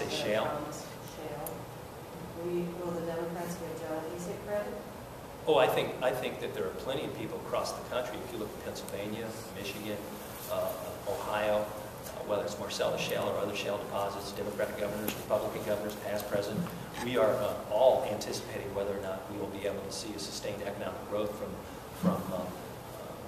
say shall. Will the Democrats give John Kasich credit? Oh, I think that there are plenty of people across the country. If you look at Pennsylvania, Michigan, Ohio, whether it's Marcellus Shale or other shale deposits, Democratic governors, Republican governors, past, present, we are all anticipating whether or not we will be able to see a sustained economic growth from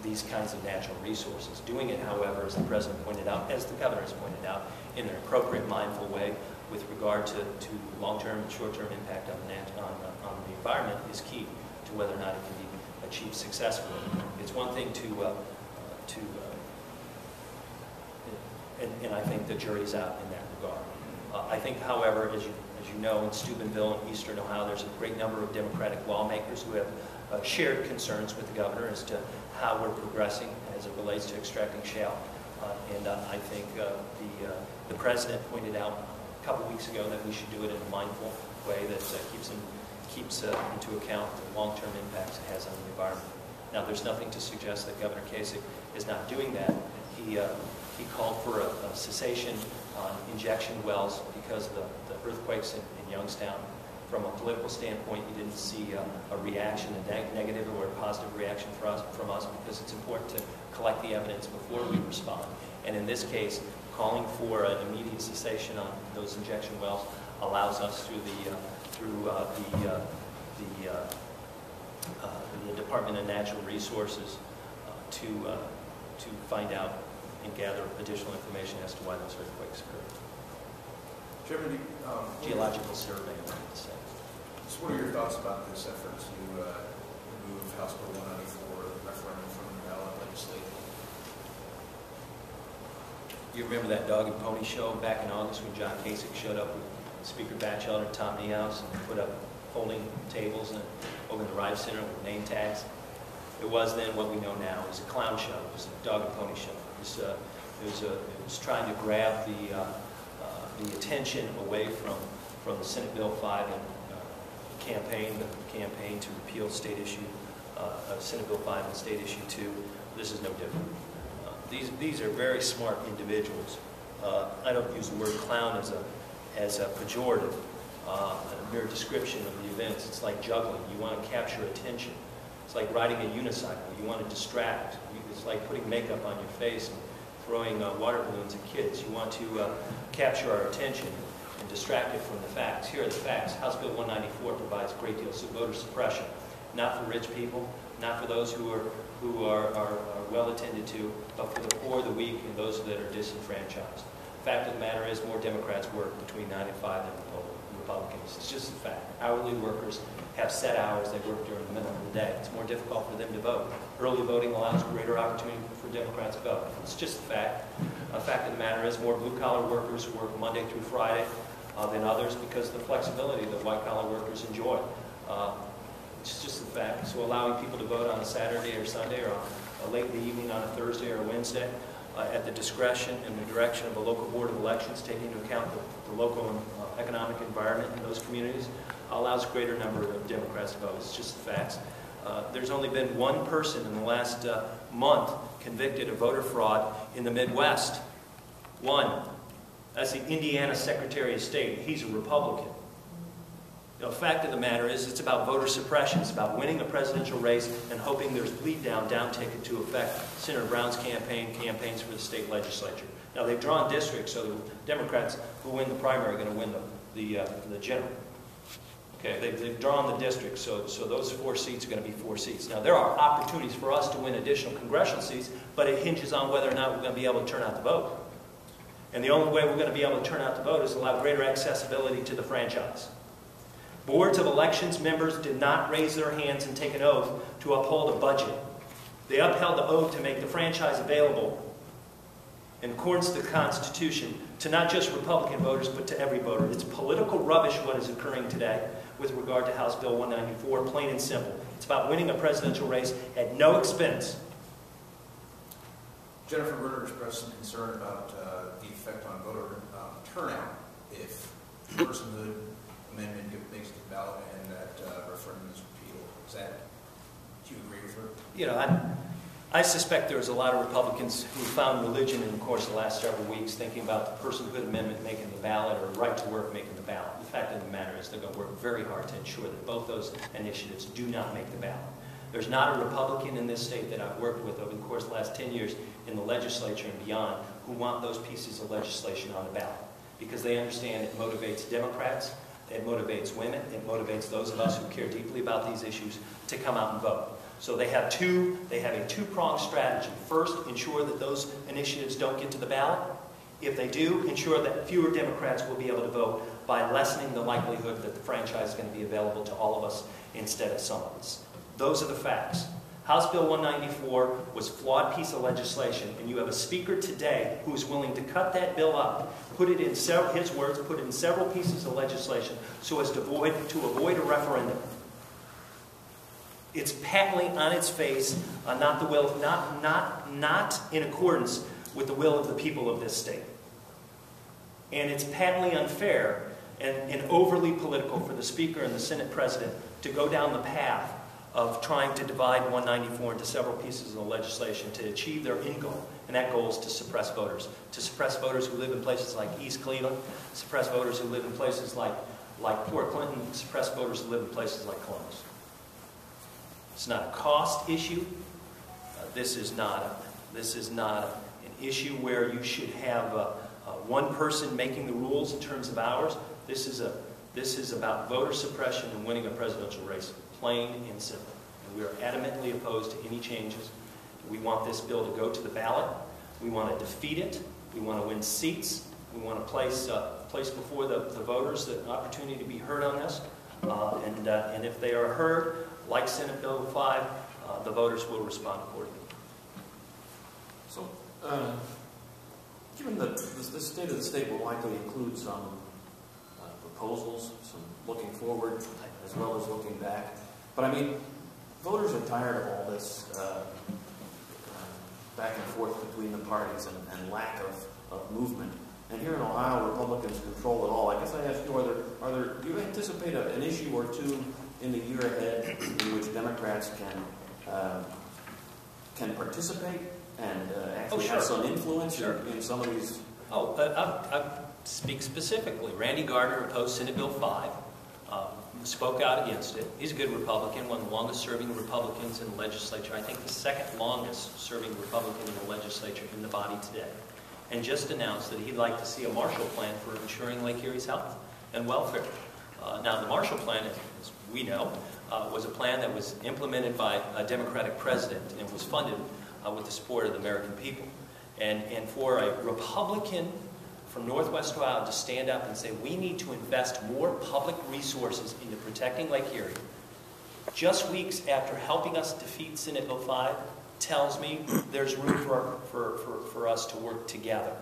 these kinds of natural resources. Doing it, however, as the President pointed out, as the Governor has pointed out, in an appropriate, mindful way with regard to long-term and short-term impact on the environment is key to whether or not it can be achieved successfully. It's one thing and I think the jury's out in that regard. I think, however, as you know, in Steubenville and Eastern Ohio, there's a great number of Democratic lawmakers who have shared concerns with the Governor as to how we're progressing as it relates to extracting shale. And I think the President pointed out a couple weeks ago that we should do it in a mindful way that keeps into account the long-term impacts it has on the environment. Now, there's nothing to suggest that Governor Kasich is not doing that. He called for a cessation on injection wells because of the earthquakes in Youngstown. From a political standpoint, you didn't see a reaction, a negative or a positive reaction from us because it's important to collect the evidence before we respond. And in this case, calling for an immediate cessation on those injection wells allows us through the Department of Natural Resources to find out and gather additional information as to why those earthquakes occurred. Chairman, geological survey, I would say. So what are your thoughts about this effort to remove House Bill 194, the referendum from the ballot legislatively? You remember that dog and pony show back in August when John Kasich showed up with Speaker Batchelder and Tom Niehaus and put up folding tables over in the Rive Center with name tags? It was then what we know now. It was a clown show. It was a dog and pony show. It was trying to grab the attention away from the Senate Bill 5 and the campaign to repeal state issue Senate Bill 5 and state issue 2. This is no different. These are very smart individuals. I don't use the word clown as a pejorative, a mere description of the events. It's like juggling. You want to capture attention. It's like riding a unicycle. You want to distract. It's like putting makeup on your face and throwing water balloons at kids. You want to capture our attention and distract it from the facts. Here are the facts. House Bill 194 provides a great deal of voter suppression, not for rich people, not for those who are well attended to, but for the poor, the weak, and those that are disenfranchised. The fact of the matter is more Democrats work between 9 and 5 than Republicans. It's just a fact. Hourly workers have set hours. They work during the middle of the day. It's more difficult for them to vote. Early voting allows greater opportunity for Democrats to vote. It's just a fact. The fact of the matter is more blue-collar workers work Monday through Friday than others because of the flexibility that white-collar workers enjoy. It's just a fact. So allowing people to vote on a Saturday or Sunday or late in the evening on a Thursday or a Wednesday at the discretion and the direction of a local board of elections, taking into account the local and economic environment in those communities, allows a greater number of Democrats to vote. It's just the facts. There's only been one person in the last month convicted of voter fraud in the Midwest. One. That's the Indiana Secretary of State. He's a Republican. The fact of the matter is it's about voter suppression. It's about winning a presidential race and hoping there's bleed-down ticket to affect Senator Brown's campaigns for the state legislature. Now, they've drawn districts, so the Democrats who win the primary are going to win the general. Okay, they've drawn the districts, so those 4 seats are going to be 4 seats. Now, there are opportunities for us to win additional congressional seats, but it hinges on whether or not we're going to be able to turn out the vote. And the only way we're going to be able to turn out the vote is allow greater accessibility to the franchise. Boards of elections members did not raise their hands and take an oath to uphold a budget. They upheld the oath to make the franchise available in accordance with the Constitution to not just Republican voters, but to every voter. It's political rubbish what is occurring today with regard to House Bill 194, plain and simple. It's about winning a presidential race at no expense. Jennifer Berger expressed some concern about the effect on voter turnout if the personhood amendment makes it to the ballot and that referendum is repealed. Do you agree with her? You know, I suspect there's a lot of Republicans who found religion in, of course, the last several weeks thinking about the personhood amendment making the ballot or right to work making the ballot. The fact of the matter is they're going to work very hard to ensure that both those initiatives do not make the ballot. There's not a Republican in this state that I've worked with over the course of the last 10 years in the legislature and beyond who want those pieces of legislation on the ballot, because they understand it motivates Democrats, it motivates women, it motivates those of us who care deeply about these issues to come out and vote. So they have a two-pronged strategy. First, ensure that those initiatives don't get to the ballot. If they do, ensure that fewer Democrats will be able to vote by lessening the likelihood that the franchise is going to be available to all of us instead of some of us. Those are the facts. House Bill 194 was a flawed piece of legislation, and you have a speaker today who is willing to cut that bill up, put it in his words, put it in several pieces of legislation so as to avoid a referendum. It's patently on its face, not in accordance with the will of the people of this state. And it's patently unfair and overly political for the Speaker and the Senate President to go down the path of trying to divide 194 into several pieces of legislation to achieve their end goal, and that goal is to suppress voters who live in places like East Cleveland, suppress voters who live in places like Port Clinton, suppress voters who live in places like Columbus. It's not a cost issue. This is not an issue where you should have one person making the rules in terms of hours. This is about voter suppression and winning a presidential race, plain and simple. And we are adamantly opposed to any changes. We want this bill to go to the ballot. We want to defeat it. We want to win seats. We want to place before the voters the opportunity to be heard on this. And if they are heard, like Senate Bill 5, the voters will respond accordingly. So, given that the state of the state will likely include some proposals, some looking forward as well as looking back, but I mean, voters are tired of all this back and forth between the parties and lack of movement. And here in Ohio, Republicans control it all. I guess I ask you, do you anticipate an issue or two in the year ahead in which Democrats can participate and actually have some influence in some of these? I speak specifically. Randy Gardner opposed Senate Bill 5, spoke out against it. He's a good Republican, one of the longest-serving Republicans in the legislature. I think the second longest-serving Republican in the legislature in the body today. And just announced that he'd like to see a Marshall Plan for ensuring Lake Erie's health and welfare. Now, the Marshall Plan, as we know, was a plan that was implemented by a Democratic president and was funded with the support of the American people. And for a Republican from Northwest Ohio to stand up and say, we need to invest more public resources into protecting Lake Erie, just weeks after helping us defeat Senate Bill 5, tells me there's room for us to work together,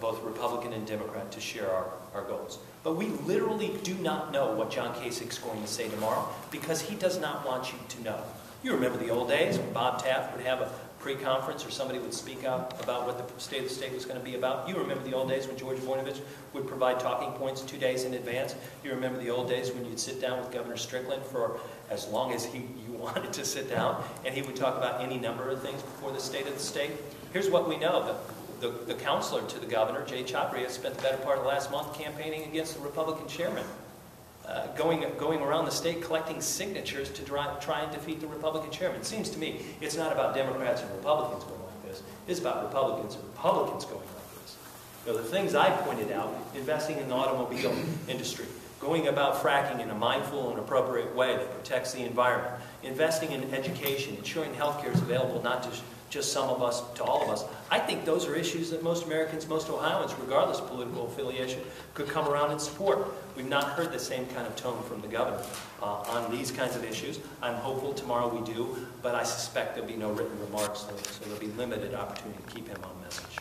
both Republican and Democrat, to share our goals. But we literally do not know what John Kasich's going to say tomorrow because he does not want you to know. You remember the old days when Bob Taft would have a pre-conference or somebody would speak out about what the state of the state was going to be about. You remember the old days when George Voinovich would provide talking points 2 days in advance. You remember the old days when you'd sit down with Governor Strickland for as long as you wanted to sit down, and he would talk about any number of things before the state of the state. Here's what we know. The counselor to the governor, Jay Chabria, has spent the better part of the last month campaigning against the Republican chairman, going around the state collecting signatures to try and defeat the Republican chairman. It seems to me it's not about Democrats and Republicans going like this. It's about Republicans and Republicans going like this. You know, the things I pointed out, investing in the automobile industry, going about fracking in a mindful and appropriate way that protects the environment, investing in education, ensuring health care is available not to just some of us, to all of us. I think those are issues that most Americans, most Ohioans, regardless of political affiliation, could come around and support. We've not heard the same kind of tone from the governor on these kinds of issues. I'm hopeful tomorrow we do, but I suspect there'll be no written remarks, so there'll be limited opportunity to keep him on message.